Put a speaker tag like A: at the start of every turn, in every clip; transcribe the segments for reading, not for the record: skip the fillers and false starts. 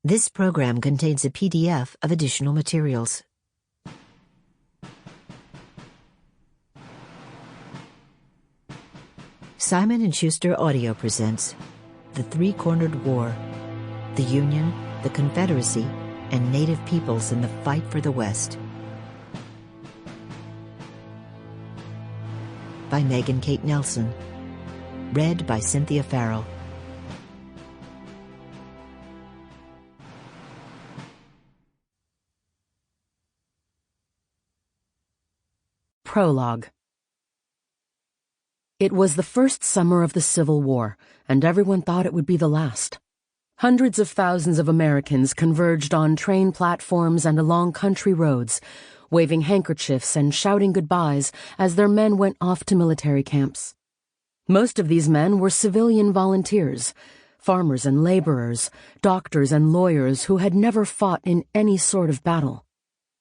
A: This program contains a PDF of additional materials. Simon & Schuster Audio presents The Three-Cornered War, the Union, the Confederacy, and Native peoples in the fight for the West. By Megan Kate Nelson. Read by Cynthia Farrell.
B: Prologue. It was the first summer of the Civil War, and everyone thought it would be the last. Hundreds of thousands of Americans converged on train platforms and along country roads, waving handkerchiefs and shouting goodbyes as their men went off to military camps. Most of these men were civilian volunteers, farmers and laborers, doctors and lawyers who had never fought in any sort of battle.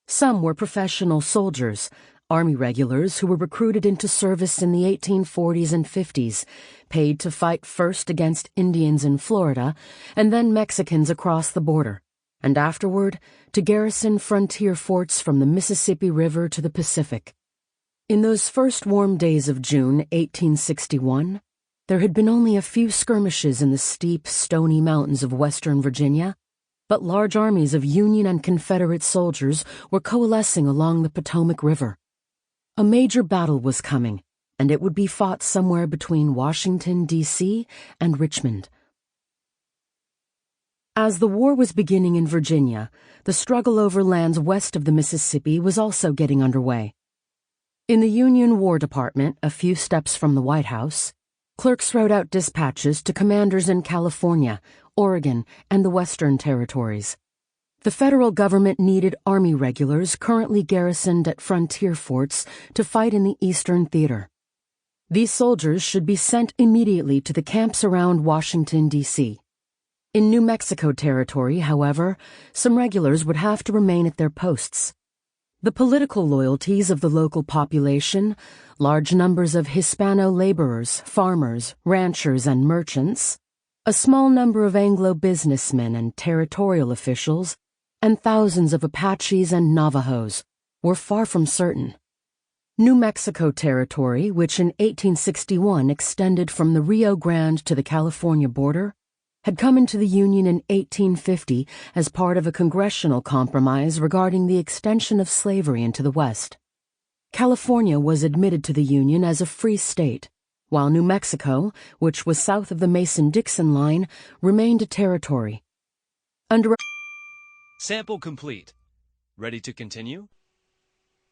B: Some were professional soldiers, Army regulars who were recruited into service in the 1840s and 50s, paid to fight first against Indians in Florida and then Mexicans across the border, and afterward to garrison frontier forts from the Mississippi River to the Pacific. In those first warm days of June 1861, there had been only a few skirmishes in the steep, stony mountains of western Virginia, but large armies of Union and Confederate soldiers were coalescing along the Potomac River. A major battle was coming, and it would be fought somewhere between Washington, D.C. and Richmond. As the war was beginning in Virginia, the struggle over lands west of the Mississippi was also getting underway. In the Union War Department, a few steps from the White House, clerks wrote out dispatches to commanders in California, Oregon, and the Western Territories. The federal government needed Army regulars currently garrisoned at frontier forts to fight in the Eastern Theater. These soldiers should be sent immediately to the camps around Washington, D.C. In New Mexico Territory, however, some regulars would have to remain at their posts. The political loyalties of the local population, large numbers of Hispano laborers, farmers, ranchers, and merchants, a small number of Anglo businessmen and territorial officials, and thousands of Apaches and Navajos were far from certain. New Mexico Territory, which in 1861 extended from the Rio Grande to the California border, had come into the Union in 1850 as part of a congressional compromise regarding the extension of slavery into the West. California was admitted to the Union as a free state, while New Mexico, which was south of the Mason-Dixon line, remained a territory. Under
C: Sample complete. Ready to continue?